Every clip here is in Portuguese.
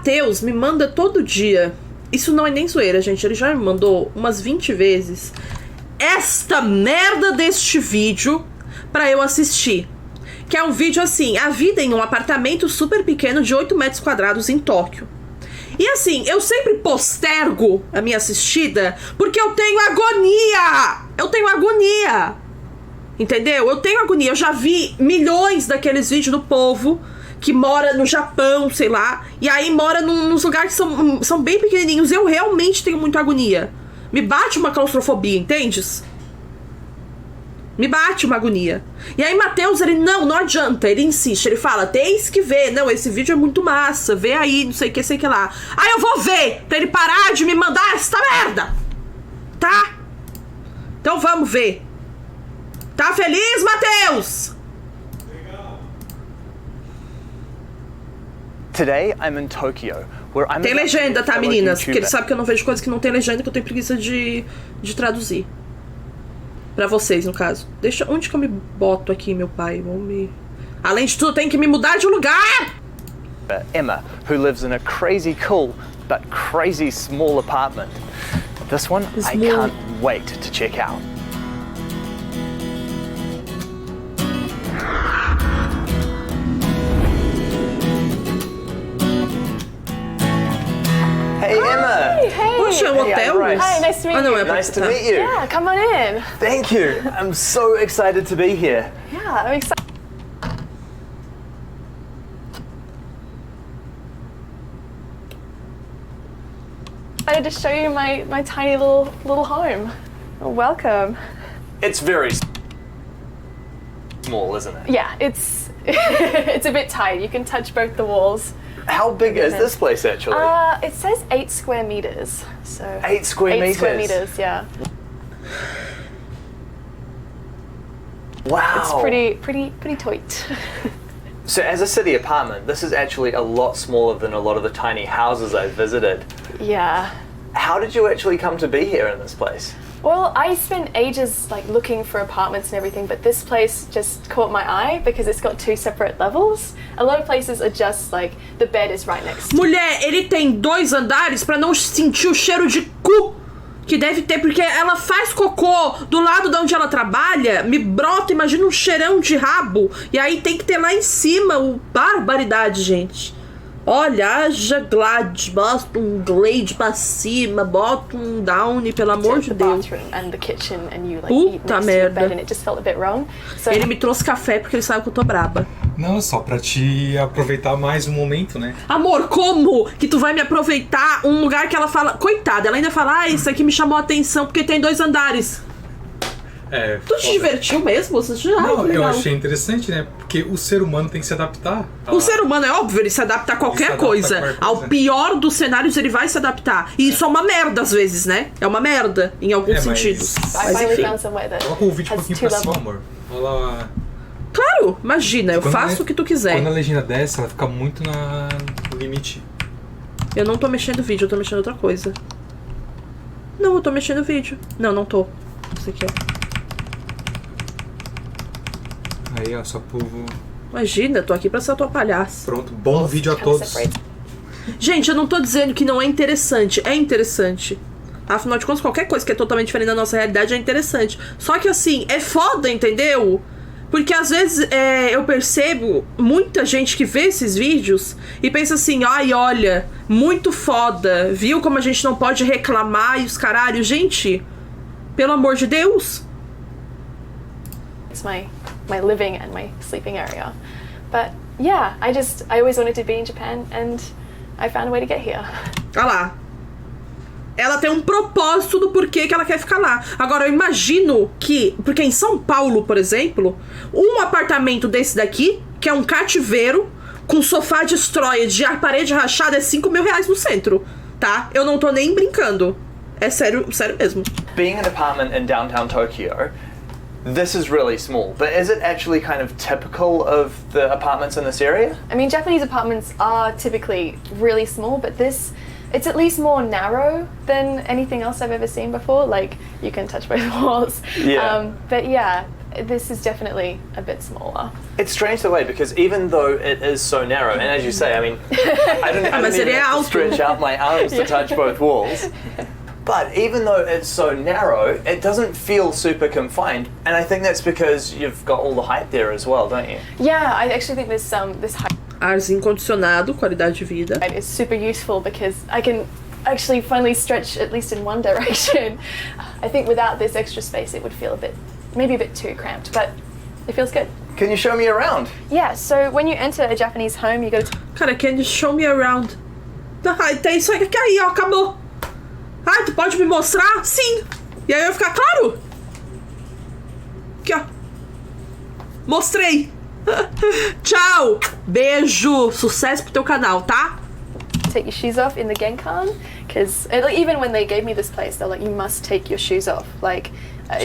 Matheus me manda todo dia. Isso não é nem zoeira, gente. Ele já me mandou umas 20 vezes esta merda deste vídeo pra eu assistir. Que é um vídeo assim, a vida em um apartamento super pequeno de 8 metros quadrados em Tóquio. E assim, eu sempre postergo a minha assistida porque eu tenho agonia! Eu tenho agonia! Entendeu? Eu tenho agonia. Eu já vi milhões daqueles vídeos do povo que mora no Japão, sei lá, e aí mora nos lugares que são bem pequenininhos. Eu realmente tenho muita agonia. Me bate uma claustrofobia, entendes? Me bate uma agonia. E aí Matheus, ele não adianta, ele insiste, ele fala, tens que ver, não, esse vídeo é muito massa, vê aí, não sei o que, sei que lá. Aí eu vou ver, pra ele parar de me mandar essa merda, tá? Então vamos ver. Tá feliz, Matheus? Today I'm in Tokyo, where I'm tem legenda, tá, meninas? Porque ele sabe que eu não vejo coisas que não tem legenda, que eu tenho preguiça de traduzir. Pra vocês, no caso. Deixa... Onde que eu me boto aqui, meu pai? Vamos me... Além de tudo, tem que me mudar de lugar! Emma, who lives in a crazy cool, but crazy small apartment. This one, I can't wait to check out. Hey, Emma! Hey! Poxa, é um hotel? Hi, nice to meet you. Não, é Nice to meet you. Yeah, come on in. Thank you. I'm so excited to be here. Yeah, I'm excited. Excited to show you my tiny little home. Welcome. It's very small, isn't it? Yeah, it's it's a bit tight. You can touch both the walls. How big is this place actually? It says 8 square meters. So 8 square meters. 8 square meters, yeah. Wow. It's pretty tight. So as a city apartment, this is actually a lot smaller than a lot of the tiny houses I've visited. Yeah. How did you actually come to be here in this place? Well, I spent ages like looking for apartments and everything, but this place just caught my eye because it's got 2 separate levels. A lot of places are just like the bed is right next to. Mulher, ele tem 2 andares pra não sentir o cheiro de cu que deve ter, porque ela faz cocô do lado de onde ela trabalha, me brota, imagina um cheirão de rabo, e aí tem que ter lá em cima o barbaridade, gente. Olha, haja Glade, bota um Glade pra cima, bota um Downy, pelo amor de Deus. Puta merda. Ele me trouxe café porque ele sabe que eu tô braba. Não, só pra te aproveitar mais um momento, né? Amor, como que tu vai me aproveitar um lugar que ela fala... Coitada, ela ainda fala, isso aqui me chamou a atenção porque tem 2 andares. Tu te divertiu mesmo? Você já Não, eu achei interessante, né? Porque o ser humano tem que se adaptar. O ser humano é óbvio, ele se adapta a qualquer coisa. Ao pior dos cenários, ele vai se adaptar. E isso é uma merda às vezes, né? É uma merda, em alguns sentidos. Mas enfim. Coloca o vídeo um pouquinho pra cima, amor. Olha lá. Claro, imagina, eu faço o que tu quiser. Quando a legenda desce, ela fica muito no limite. Eu não tô mexendo o vídeo, eu tô mexendo outra coisa. Não, eu tô mexendo o vídeo. Não, não tô. Isso aqui, ó. Aí, ó, só povo. Imagina, eu tô aqui pra ser a tua palhaça. Pronto, bom vídeo a todos. Gente, eu não tô dizendo que não é interessante. É interessante. Afinal de contas, qualquer coisa que é totalmente diferente da nossa realidade é interessante. Só que assim, é foda, entendeu? Porque às vezes eu percebo muita gente que vê esses vídeos e pensa assim, ai, olha, muito foda, viu como a gente não pode reclamar e os caralho. Gente, pelo amor de Deus. It's my living and my sleeping area. But yeah, I always wanted to be in Japan and I found a way to get here. Olha lá. Ela tem um propósito do porquê que ela quer ficar lá. Agora, eu imagino que... Porque em São Paulo, por exemplo, um apartamento desse daqui, que é um cativeiro, com sofá de destroyer de parede rachada, é 5 mil reais no centro, tá? Eu não tô nem brincando. É sério, sério mesmo. Being an apartment in downtown Tokyo, this is really small, but is it actually kind of typical of the apartments in this area? I mean, Japanese apartments are typically really small, but it's at least more narrow than anything else I've ever seen before. Like, you can touch both walls. Yeah. But yeah, this is definitely a bit smaller. It's strange the way, because even though it is so narrow, and as you say, I mean, I don't Mas even ele é have to alto. stretch out my arms to touch both walls. But even though it's so narrow, it doesn't feel super confined, and I think that's because you've got all the height there as well, don't you? Yeah, I actually think this height Arzinho condicionado, qualidade de vida. is super useful because I can actually finally stretch at least in one direction. I think without this extra space it would feel maybe a bit too cramped, but it feels good. Can you show me around? Yeah, so when you enter a Japanese home, you go to Cara, can you show me around? Ai, tem isso aqui aí, ó, acabou. Ai, tu pode me mostrar? Sim. E aí vai ficar claro? Aqui, ó. Mostrei. Tchau. Beijo. Sucesso pro teu canal, tá? take your shoes off in the Genkan, because even when they gave me this place, they're like, you must take your shoes off. Like,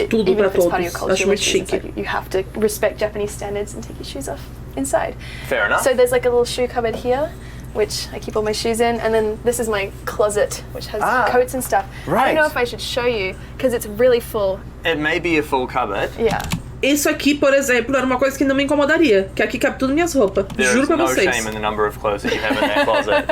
Tudo even pra if it's part of your todos. culture, Acho muito it's chique. like you have to respect Japanese standards and take your shoes off inside. Fair enough. So there's like a little shoe cupboard here, which I keep all my shoes in, and then this is my closet, which has coats and stuff. I right. don't know if I should show you, because it's really full. It may be a full cupboard. Yeah. Isso aqui, por exemplo, era uma coisa que não me incomodaria. Que aqui cabe tudo minhas roupas. There Juro is pra no vocês. shame in the number of clothes that you have in that closet.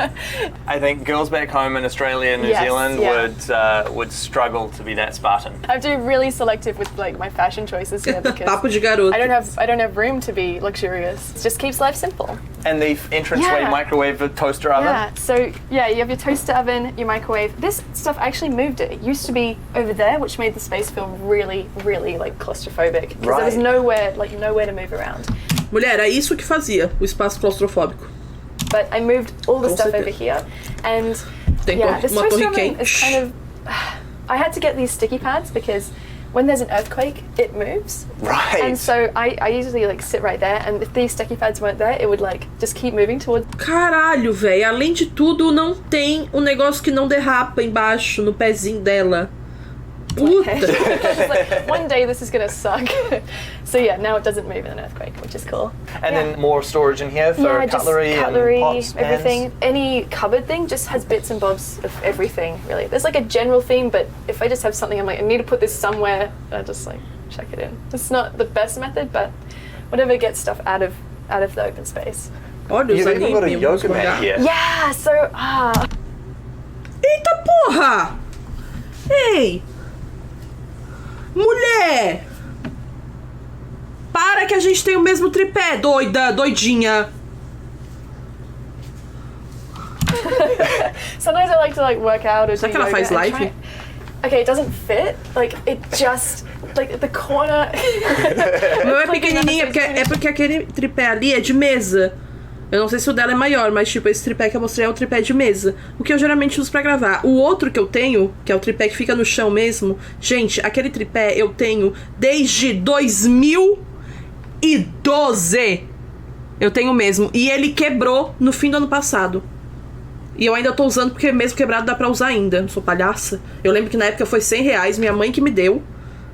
I think girls back home in Australia and New Yes, Zealand yeah. would struggle to be that Spartan. I have to be really selective with like my fashion choices here because Papo de garoto. I don't have room to be luxurious. It just keeps life simple. And the entranceway Yeah. microwave toaster oven. Yeah, so yeah, you have your toaster oven, your microwave. This stuff actually moved it. It used to be over there, which made the space feel really, really like claustrophobic. Because there was nowhere to move around. Mulher, é isso que fazia o espaço claustrofóbico. But I moved all the Com stuff certeza. over here. And Tem yeah, this uma toaster torre oven quente. is kind of... I had to get these sticky pads because when there's an earthquake, it moves. Right. And so I usually like sit right there, and if these sticky pads weren't there, it would like just keep moving towards. Caralho, velho. Além de tudo, não tem um negócio que não derrapa embaixo, no pezinho dela. Puta. It's like, one day this is gonna suck. So yeah, now it doesn't move in an earthquake, which is cool. And Yeah. then more storage in here for Yeah, cutlery, just cutlery, and pots, pans. everything. Any cupboard thing just has bits and bobs of everything, really. There's like a general theme, but if I just have something, I'm like, I need to put this somewhere, I just like chuck it in. It's not the best method, but whatever gets stuff out of the open space. Olha os You've even got a animes. yoga mat here. Yeah, so Eita porra! Ei! Mulher! Para que a gente tem o mesmo tripé, doida, doidinha. sometimes I like to like work out or Será do que ela yoga faz and live? try- Okay, it doesn't fit. Like it just like the corner. O meu é pequenininho, porque aquele tripé ali é de mesa. Eu não sei se o dela é maior, mas tipo, esse tripé que eu mostrei é o tripé de mesa. O que eu geralmente uso pra gravar. O outro que eu tenho, que é o tripé que fica no chão mesmo. Gente, aquele tripé eu tenho desde 2012. Eu tenho mesmo. E ele quebrou no fim do ano passado. E eu ainda tô usando porque mesmo quebrado dá pra usar ainda. Não sou palhaça. Eu lembro que na época foi R$100, minha mãe que me deu.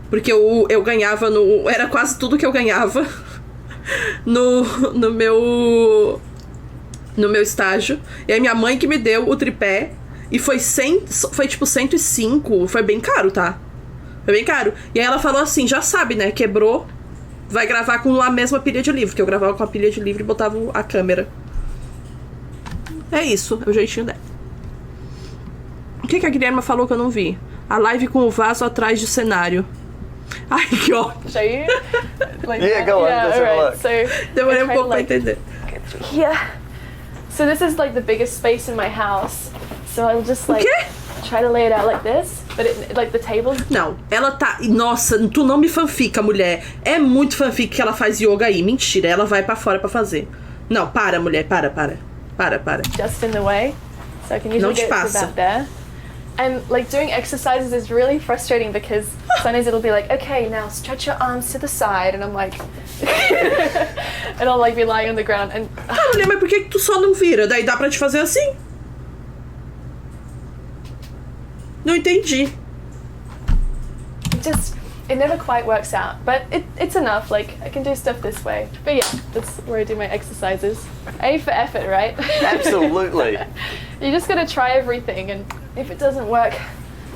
Porque eu ganhava no... Era quase tudo que eu ganhava no meu estágio. E aí minha mãe que me deu o tripé. E foi tipo 105. Foi bem caro, tá? Foi bem caro. E aí ela falou assim, já sabe, né? Quebrou. Vai gravar com a mesma pilha de livro. Que eu gravava com a pilha de livro e botava a câmera. É isso, é o jeitinho dela. O que a Guilherme falou que eu não vi? A live com o vaso atrás de cenário. Ai, que ódio. Show you? Like Yeah, that? go on, Yeah, let's have a alright. look. So Demorei I um try pouco to, pra like, entender. get through here. So this is like the biggest space in my house. So I'll just like quê? try to lay it out like this, but it, like the tables. Não, ela tá... Nossa, tu não me fanfica, mulher. É muito fanfic que ela faz yoga aí. Mentira, ela vai pra fora pra fazer. Não, para, mulher, para. Just in the way, so I can Não usually te get it to passa. about there. And like doing exercises is really frustrating because sometimes it'll be like, okay, now stretch your arms to the side, and I'm like, and I'll like be lying on the ground and Ah, mulher, mas por que tu só não vira? Daí dá pra te fazer assim? Não entendi. it never quite works out, but it's enough. Like I can do stuff this way, but yeah, that's where I do my exercises. A for effort, right? Absolutely. You just gotta try everything, and if it doesn't work,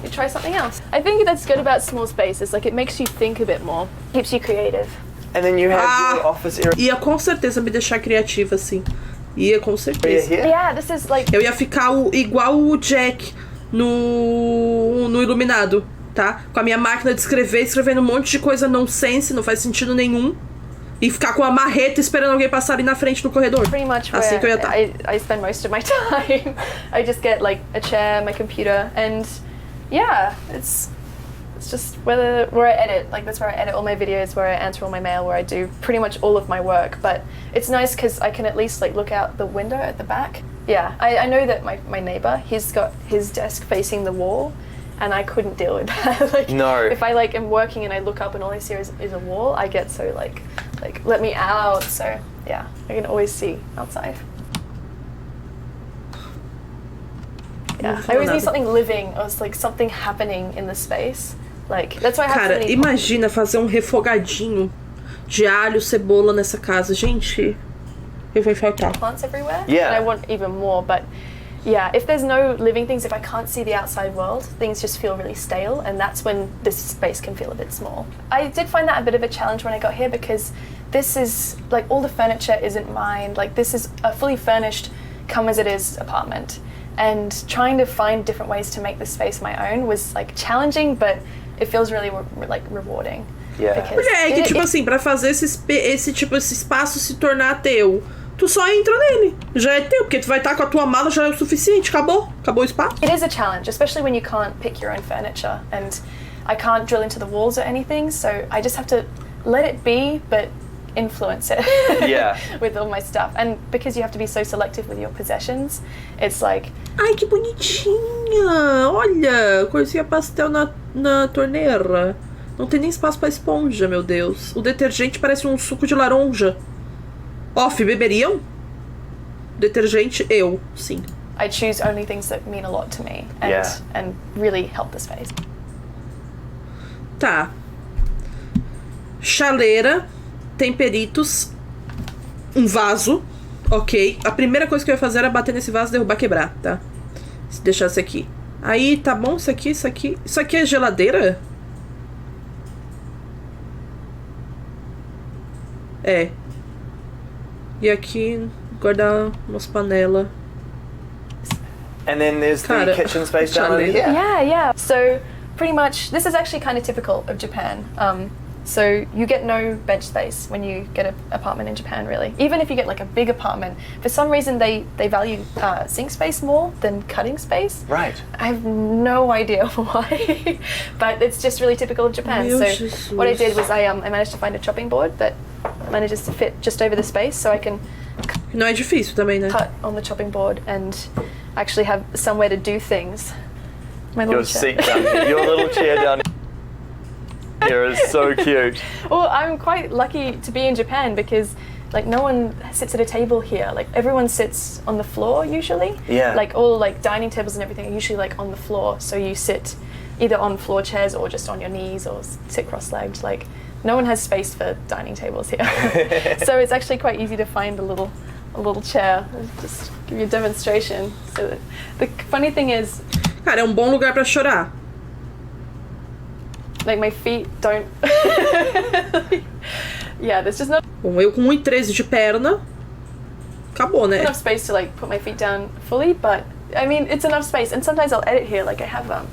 you try something else. I think that's good about small spaces. Like, it makes you think a bit more, keeps you creative. And then you have your office area Ia com certeza me deixar criativa, assim. Ia com certeza. here. Yeah, this is like. Eu ia ficar igual o Jack no Iluminado, tá? Com a minha máquina de escrever, escrevendo um monte de coisa nonsense, não faz sentido nenhum. E ficar com a marreta esperando alguém passar ali na frente do corredor. Pretty much where Assim que eu ia estar. I spend most of my time. I just get like a chair, my computer, and yeah, it's just where I edit. Like, that's where I edit all my videos, where I answer all my mail, where I do pretty much all of my work. But it's nice because I can at least like look out the window at the back. Yeah, I know that my neighbor, he's got his desk facing the wall, and I couldn't deal with that. Like, No. if I like am working and I look up and all I see is a wall, I get so like let me out. So yeah, I can always see outside. Yeah, I always need something living, or it's like something happening in the space. Like, that's why I have so Cara, many imagina fazer um refogadinho de alho, cebola nessa casa. Gente, eu vou infartar. plants everywhere. Yeah. And I want even more, but yeah, if there's no living things, if I can't see the outside world, things just feel really stale, and that's when this space can feel a bit small. I did find that a bit of a challenge when I got here, because this is, like, all the furniture isn't mine. Like, this is a fully furnished, come as it is apartment. And trying to find different ways to make the space my own was, like, challenging, but it feels really, like, rewarding. Yeah. Because Mulher, é que tipo assim, pra fazer esse espaço se tornar teu, tu só entra nele. Já é teu, porque tu vai estar com a tua mala, já é o suficiente. Acabou o espaço. It is a challenge, especially when you can't pick your own furniture, and I can't drill into the walls or anything, so I just have to let it be, but influence it Yeah. with all my stuff. And because you have to be so selective with your possessions, it's like, Ai, que bonitinha. Olha, coisinha pastel na torneira. Não tem nem espaço pra esponja, meu Deus. O detergente parece um suco de laranja. Off, beberiam? Detergente, eu, sim. I choose only things that mean a lot to me and Yeah. and really help the space. Tá. Chaleira, temperitos, um vaso, ok. A primeira coisa que eu ia fazer era bater nesse vaso, derrubar, quebrar, tá? Se deixasse aqui. Aí, tá bom, isso aqui. Isso aqui é geladeira? É. E aqui, guardar umas panelas. And then there's the Cara, kitchen space down over chaleira. here. Yeah. So pretty much, this is actually kind of typical of Japan. So you get no bench space when you get an apartment in Japan, really. Even if you get like a big apartment, for some reason they value sink space more than cutting space. Right. I have no idea why, but it's just really typical of Japan. Meu So Jesus. what I did was I managed to find a chopping board that manages to fit just over the space, so I can Não é difícil também, né? cut on the chopping board and actually have somewhere to do things. My little Your chair. seat down here. Your little chair down here is so cute. Well, I'm quite lucky to be in Japan because like no one sits at a table here. Like everyone sits on the floor usually. Yeah. Like all like dining tables and everything are usually like on the floor. So you sit either on floor chairs or just on your knees or sit cross-legged. Like no one has space for dining tables here. So it's actually quite easy to find a little chair. I'll just give you a demonstration. So that, the funny thing is, Cara, é um bom lugar pra chorar. like my feet don't. Yeah, there's just not Bom, eu com 1,13 de perna, acabou, né? enough space to like put my feet down fully, but I mean it's enough space. And sometimes I'll edit here. Like I have I'll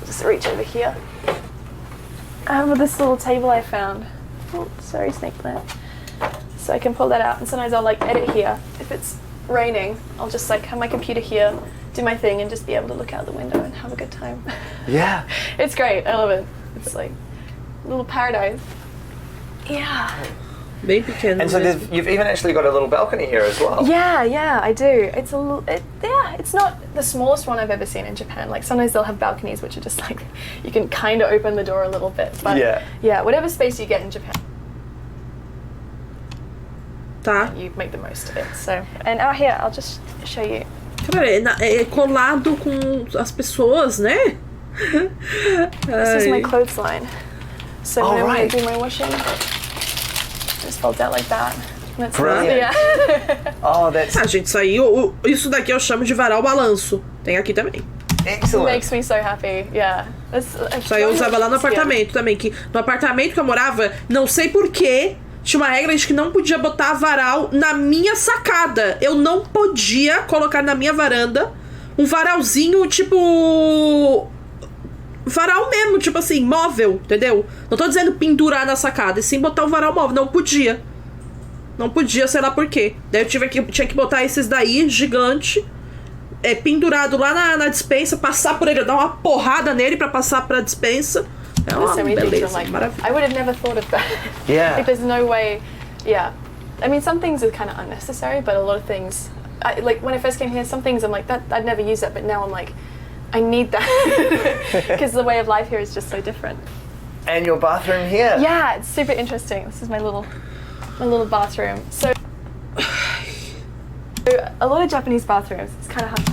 just reach over here. I have this little table I found. Oh, sorry, snake plant. So I can pull that out, and sometimes I'll like edit here. If it's raining, I'll just like have my computer here, do my thing, and just be able to look out the window and have a good time. Yeah. It's great. I love it. It's like a little paradise. Yeah. Bem pequeno. And so mesmo. you've even actually got a little balcony here as well. Yeah, I do. It's a little, it's not the smallest one I've ever seen in Japan. Like sometimes they'll have balconies which are just like, you can kind of open the door a little bit. But Yeah. whatever space you get in Japan, Tá. you make the most of it. So, and out here, I'll just show you. Cara, é colado com as pessoas, né? This is my Ai. clothesline. So Oh, whenever I right. do my washing, it just folds out like that. And it's Brilliant. Yeah. Oh, that's Ah, gente, isso aí, isso daqui eu chamo de varal balanço. Tem aqui também. Excellent. makes me so happy. Yeah. Isso aí eu usava lá no apartamento também. Que no apartamento que eu morava, não sei porquê, tinha uma regra de que não podia botar varal na minha sacada. Eu não podia colocar na minha varanda um varalzinho, tipo... varal mesmo, tipo assim, móvel, entendeu? Não tô dizendo pendurar na sacada, e sim botar um varal móvel. Não podia. Não podia, sei lá por quê. Daí eu tinha que botar esses daí, gigante, pendurado lá na despensa, passar por ele, dar uma porrada nele pra passar pra despensa. É uma beleza, maravilha. I would have never thought of that. Yeah. Like, there's no way. Yeah. I mean, some things are kind of unnecessary, but a lot of things, like when I first came here, some things I'm like, that I'd never use that, but now I'm like, I need that because the way of life here is just so different. And your bathroom here. Yeah, it's super interesting. This is my little bathroom. So a lot of Japanese bathrooms, it's kind of hard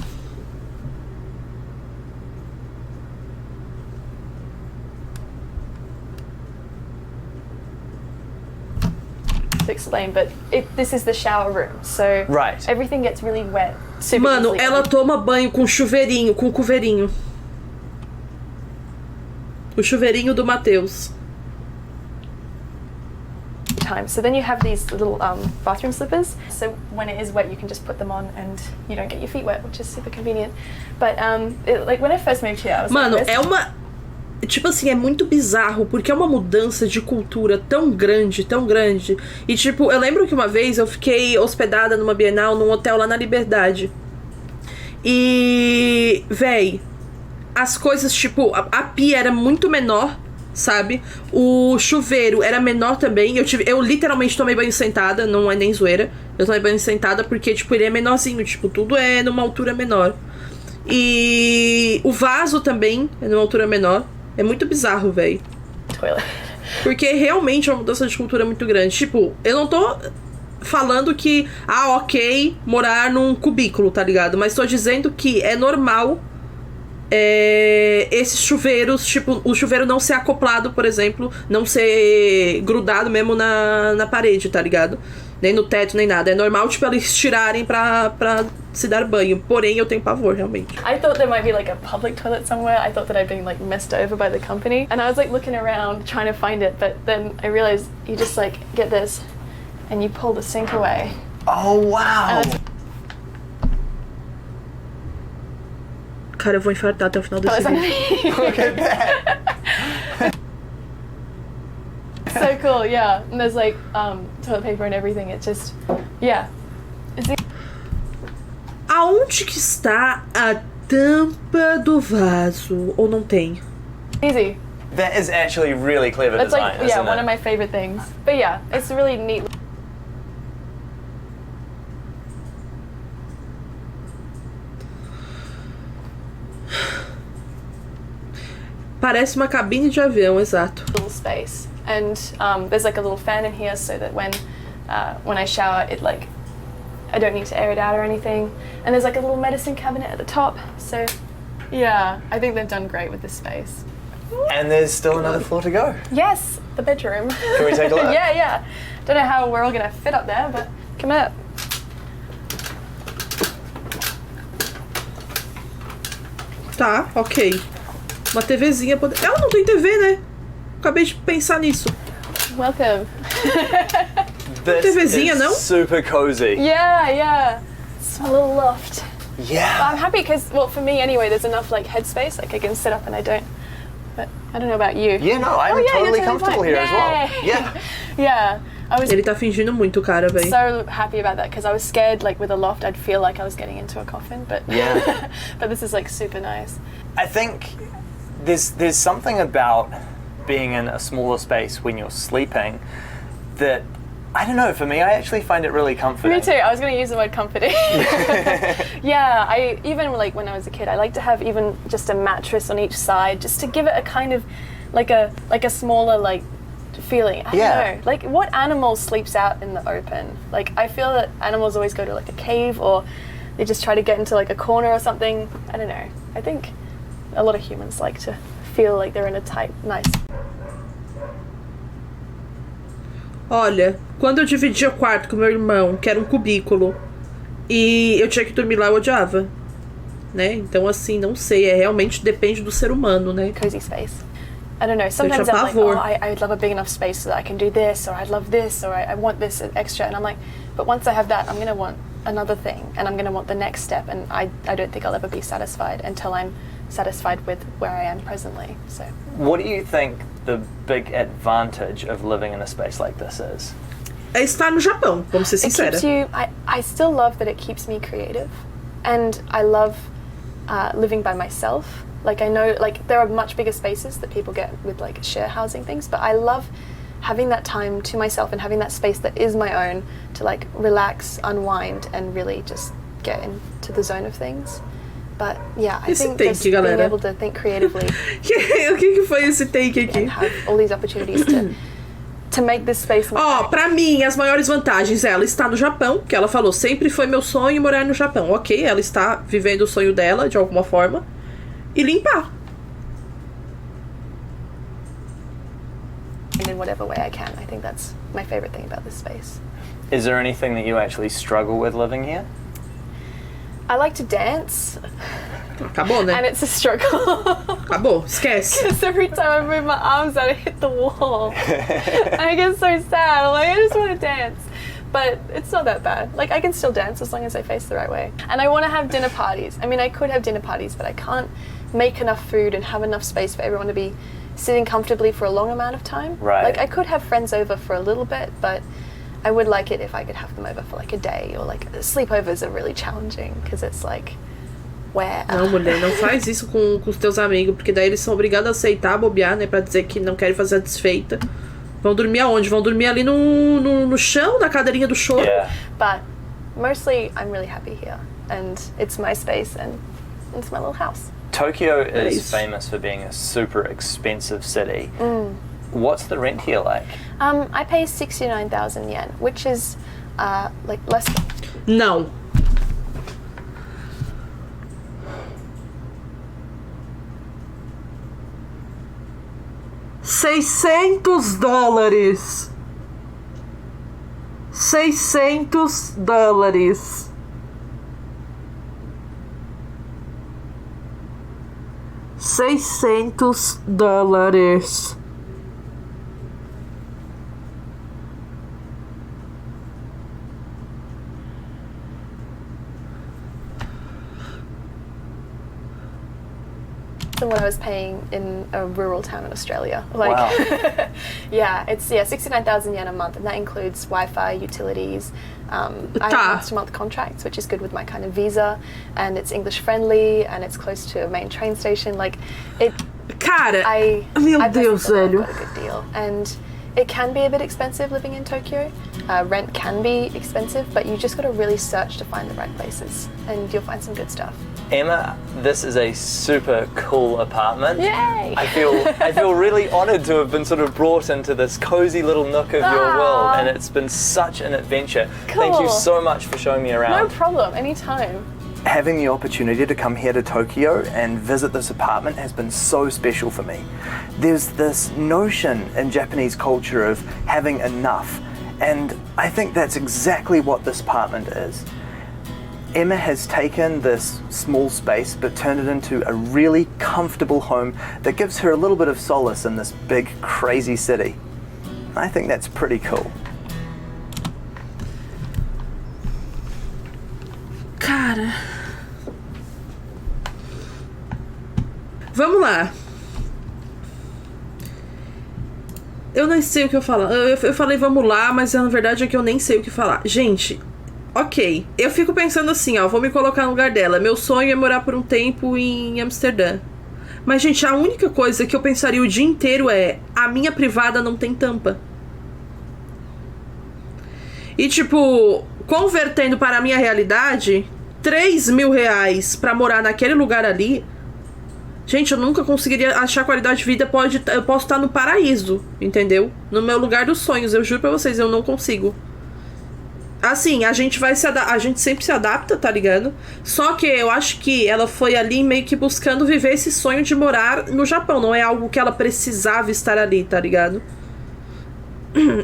to explain, but this is the shower room, so Right. everything gets really wet. Super Mano, easily. ela toma banho com chuveirinho, com cuveirinho. O chuveirinho do Matheus. Time. So then you have these little bathroom slippers. So when it is wet, you can just put them on, and you don't get your feet wet, which is super convenient. But like when I first moved here, I was Mano, like, é uma... Tipo assim, é muito bizarro, porque é uma mudança de cultura tão grande, tão grande. E tipo, eu lembro que uma vez eu fiquei hospedada numa Bienal, num hotel lá na Liberdade. E... véi, as coisas, tipo, a pia era muito menor, sabe? O chuveiro era menor também. Eu literalmente tomei banho sentada, não é nem zoeira. Eu tomei banho sentada porque, tipo, ele é menorzinho. Tipo, tudo é numa altura menor. E o vaso também é numa altura menor. É muito bizarro, véi. toilet. Porque realmente é uma mudança de cultura muito grande. Tipo, eu não tô falando que, ok, morar num cubículo, tá ligado? Mas tô dizendo que é normal esses chuveiros, tipo, o chuveiro não ser acoplado, por exemplo, não ser grudado mesmo na parede, tá ligado? Nem no teto, nem nada. É normal, tipo, eles tirarem pra se dar banho. Porém, eu tenho pavor, realmente. I thought there might be like a public toilet somewhere. I thought that I'd been like messed over by the company. And I was like looking around trying to find it, but then I realized you just like get this and you pull the sink away. Oh, wow. Cara, eu vou infartar até o final desse vídeo. Look at that. So cool, yeah. And there's like toilet paper and everything. It's just, yeah. Aonde que está a tampa do vaso? Ou não tem? Easy. That is actually really clever That's design, like, yeah, isn't one it? of my favorite things. But yeah, it's a really neat. Parece uma cabine de avião, exato. Little space, and there's like a little fan in here so that when I shower, it like I don't need to air it out or anything. And there's like a little medicine cabinet at the top. So yeah, I think they've done great with this space. And there's still another floor to go. Yes, the bedroom. Can we take a look? Yeah. Don't know how we're all gonna fit up there, but come up. Tá, ok. Uma TVzinha. Ela não tem TV, né? Acabei de pensar nisso. Welcome. This TVzinha, is não? super cozy. Yeah. It's my little loft. Yeah. I'm happy because, well, for me anyway, there's enough like headspace, like I can sit up and I don't. But I don't know about you. Yeah, no, I'm Oh, yeah, totally you're comfortable fine. here as well. Yay. Yeah. Yeah, I was Ele tá fingindo muito, cara, véi. so happy about that because I was scared, like with a loft, I'd feel like I was getting into a coffin. But Yeah. but this is like super nice. I think there's something about being in a smaller space when you're sleeping that, I don't know, for me, I actually find it really comforting. Me too. I was going to use the word comforting. Yeah, I even like when I was a kid, I like to have even just a mattress on each side, just to give it a kind of like a smaller like feeling. I don't know. Like what animal sleeps out in the open? Like I feel that animals always go to like a cave or they just try to get into like a corner or something. I don't know. I think a lot of humans like to feel like they're in a tight, nice. Olha, quando eu dividia quarto com meu irmão, que era um cubículo, e eu tinha que dormir lá, eu odiava. né? Então, assim, não sei. Realmente depende do ser humano, né? Cozy space. I don't know, sometimes I'm like, oh, I'd love a big enough space so that I can do this, or I'd love this, or I want this extra. And I'm like, but once I have that, I'm going to want another thing, and I'm going to want the next step. And I don't think I'll ever be satisfied until I'm satisfied with where I am presently. So, what do you think the big advantage of living in a space like this is? É estar no Japão, vamos ser sinceros. I still love that it keeps me creative, and I love living by myself. Like, I know, like, there are much bigger spaces that people get with, like, share housing things, but I love having that time to myself and having that space that is my own to, like, relax, unwind, and really just get into the zone of things. But, yeah, I think just being able to think creatively. O que foi esse take aqui? And have all these opportunities to make this space more pra mim, as maiores vantagens ela está no Japão, que ela falou, sempre foi meu sonho morar no Japão. Ok, ela está vivendo o sonho dela, de alguma forma. E limpar. In whatever way I can. I think that's my favorite thing about this space. Is there anything that you actually struggle with living here? I like to dance. Acabou, né? And it's a struggle. Acabou, esquece. Because every time I move my arms out, I hit the wall. I get so sad. I'm like, I just want to dance. But it's not that bad. Like, I can still dance as long as I face the right way. And I want to have dinner parties. I mean, I could have dinner parties, but I can't make enough food and have enough space for everyone to be sitting comfortably for a long amount of time. Right. Like, I could have friends over for a little bit, but I would like it if I could have them over for like a day, or like sleepovers are really challenging because it's like, where? Não, mulher, não faz isso com os teus amigos, porque daí eles são obrigados a aceitar, bobear, né, pra dizer que não querem fazer a desfeita. Vão dormir aonde? Vão dormir ali no chão, na cadeirinha do choro. Yeah. But mostly I'm really happy here, and it's my space and it's my little house. Tokyo is Nice. famous for being a super expensive city. What's the rent here like? I pay 69,000 yen, which is like less. Não. $600. $600. $600. Than what I was paying in a rural town in Australia. Like, Wow. yeah, it's 69,000 yen a month, and that includes Wi-Fi, utilities. I have month-to-month contracts, which is good with my kind of visa, and it's English friendly, and it's close to a main train station. Like, it. Cara, I meu personally Deus, feel like velho. I've got a good deal, and it can be a bit expensive living in Tokyo. Rent can be expensive, but you just got to really search to find the right places, and you'll find some good stuff. Emma, this is a super cool apartment. Yay! I feel really honoured to have been sort of brought into this cozy little nook of your world, and it's been such an adventure. Thank you Cool. so much for showing me No around. problem, anytime. Having the opportunity to come here to Tokyo and visit this apartment has been so special for me. There's this notion in Japanese culture of having enough, and I think that's exactly what this apartment is. Emma has taken this small space but turned it into a really comfortable home that gives her a little bit of solace in this big, crazy city. I think that's pretty cool. Cara. Vamos lá. Eu nem sei o que eu falar. Eu falei vamos lá, mas na verdade é que eu nem sei o que falar. Gente, ok. Eu fico pensando assim, ó, vou me colocar no lugar dela. Meu sonho é morar por um tempo em Amsterdã. Mas, gente, a única coisa que eu pensaria o dia inteiro é: a minha privada não tem tampa. E, tipo, convertendo para a minha realidade, R$3.000 pra morar naquele lugar ali. Gente, eu nunca conseguiria achar qualidade de vida. Eu posso estar no paraíso, entendeu? No meu lugar dos sonhos, eu juro pra vocês, eu não consigo. Assim, a gente sempre se adapta, tá ligado? Só que eu acho que ela foi ali meio que buscando viver esse sonho de morar no Japão. Não é algo que ela precisava estar ali, tá ligado?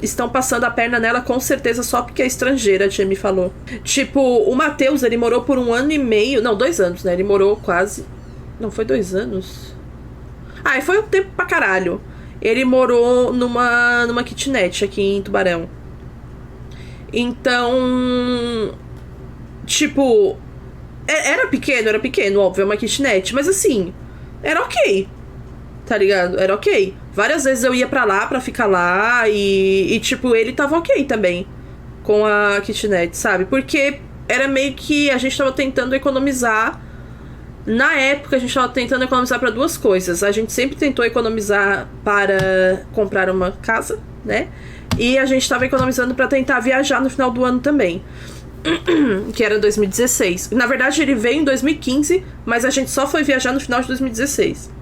estão passando a perna nela com certeza só porque é estrangeira, a Tia me falou. Tipo, o Matheus, ele morou por 1 ano e meio. Não, 2 anos, né? Ele morou quase... Não, foi 2 anos? Ah, e foi um tempo pra caralho. Ele morou numa kitnet aqui em Tubarão. Então... Tipo... Era pequeno, óbvio, é uma kitnet. Mas assim, era ok. Tá ligado? Era ok. Várias vezes eu ia pra lá pra ficar lá e tipo, ele tava ok também com a kitnet, sabe? Porque era meio que a gente tava tentando economizar. Na época, a gente tava tentando economizar pra 2 coisas. A gente sempre tentou economizar para comprar uma casa, né? E a gente tava economizando pra tentar viajar no final do ano também. Que era em 2016. Na verdade, ele veio em 2015, mas a gente só foi viajar no final de 2016.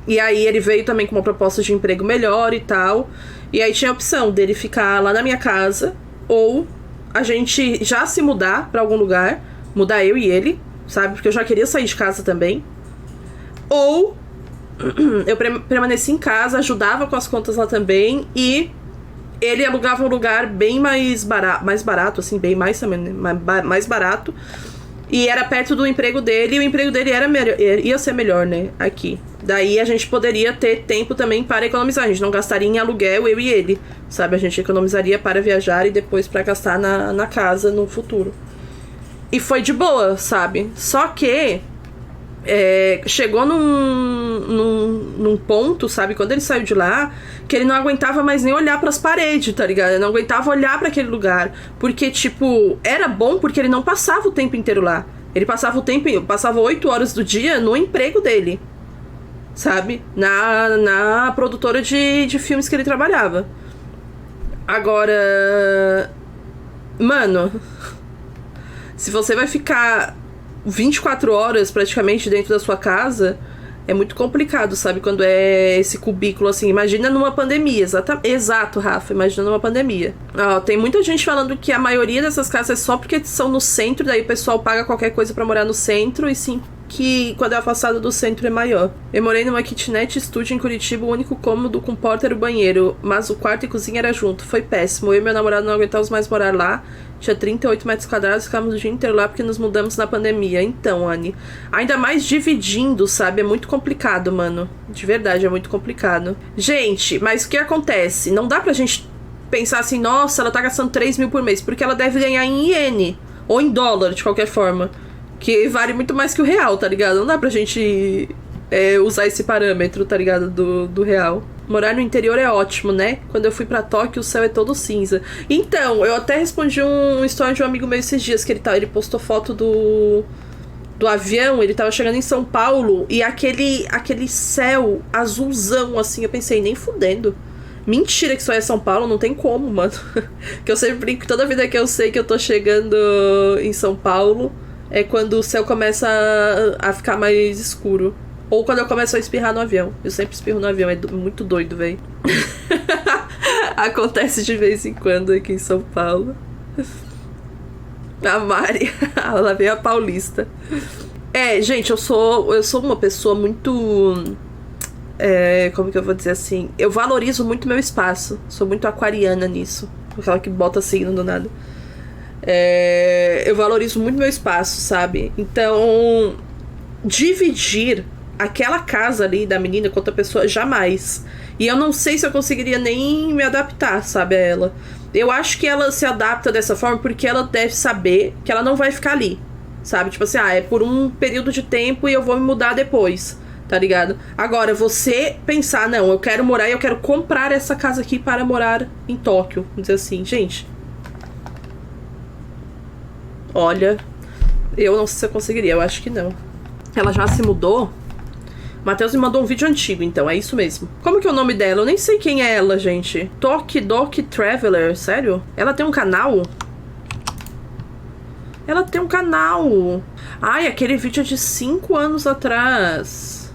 E aí ele veio também com uma proposta de emprego melhor e tal. E aí tinha a opção dele ficar lá na minha casa, ou a gente já se mudar pra algum lugar, mudar eu e ele, sabe? Porque eu já queria sair de casa também. Ou eu permaneci em casa, ajudava com as contas lá também, e ele alugava um lugar bem mais barato, assim, bem mais também, né? Mais barato. E era perto do emprego dele, e o emprego dele ia ser melhor, né, aqui. Daí a gente poderia ter tempo também para economizar. A gente não gastaria em aluguel, eu e ele, sabe? A gente economizaria para viajar e depois para gastar na casa no futuro. E foi de boa, sabe? Só que chegou num ponto, sabe? Quando ele saiu de lá, que ele não aguentava mais nem olhar pras paredes, tá ligado? Ele não aguentava olhar pra aquele lugar. Porque, tipo, era bom porque ele não passava o tempo inteiro lá. Ele passava 8 horas do dia no emprego dele, sabe? Na produtora de filmes que ele trabalhava. Agora... Mano... Se você vai ficar 24 horas praticamente dentro da sua casa, é muito complicado, sabe? Quando é esse cubículo assim. Imagina numa pandemia. Exato, Rafa. Imagina numa pandemia. Ó, tem muita gente falando que a maioria dessas casas é só porque são no centro, daí o pessoal paga qualquer coisa pra morar no centro, e sim que quando é afastado do centro é maior. Eu morei numa kitnet estúdio em Curitiba, o único cômodo com porta era o banheiro, mas o quarto e cozinha era junto. Foi péssimo. Eu e meu namorado não aguentávamos mais morar lá. Tinha 38 metros quadrados, ficávamos o dia inteiro lá porque nos mudamos na pandemia. Então, Anne, ainda mais dividindo, sabe? É muito complicado, mano. De verdade, é muito complicado. Gente, mas o que acontece? Não dá pra gente pensar assim, nossa, ela tá gastando 3 mil por mês, porque ela deve ganhar em iene, ou em dólar, de qualquer forma. Que vale muito mais que o real, tá ligado? Não dá pra gente usar esse parâmetro, tá ligado? Do real. Morar no interior é ótimo, né? Quando eu fui pra Tóquio, o céu é todo cinza. Então, eu até respondi um story de um amigo meu esses dias, que ele postou foto do avião, ele tava chegando em São Paulo, e aquele céu azulzão, assim, eu pensei, nem fudendo. Mentira que só é São Paulo, não tem como, mano. Que eu sempre brinco que toda vida que eu sei que eu tô chegando em São Paulo é quando o céu começa a ficar mais escuro. Ou quando eu começo a espirrar no avião. Eu sempre espirro no avião, é muito doido, velho. Acontece de vez em quando aqui em São Paulo. A Mari, ela veio a paulista. Gente, eu sou uma pessoa muito... como que eu vou dizer assim? Eu valorizo muito meu espaço. Sou muito aquariana nisso. Aquela que bota signo do nada. Eu valorizo muito meu espaço, sabe? Então, dividir aquela casa ali da menina com outra pessoa, jamais. E eu não sei se eu conseguiria nem me adaptar, sabe, a ela. Eu acho que ela se adapta dessa forma porque ela deve saber que ela não vai ficar ali, sabe? Tipo assim, é por um período de tempo e eu vou me mudar depois, tá ligado? Agora, você pensar, não, eu quero morar e eu quero comprar essa casa aqui para morar em Tóquio. Vamos dizer assim, gente... Olha, eu não sei se eu conseguiria, eu acho que não. Ela já se mudou? O Matheus me mandou um vídeo antigo, então, é isso mesmo. Como que é o nome dela? Eu nem sei quem é ela, gente. Tokidoki Traveler, sério? Ela tem um canal? Ela tem um canal. Ai, aquele vídeo é de 5 anos atrás.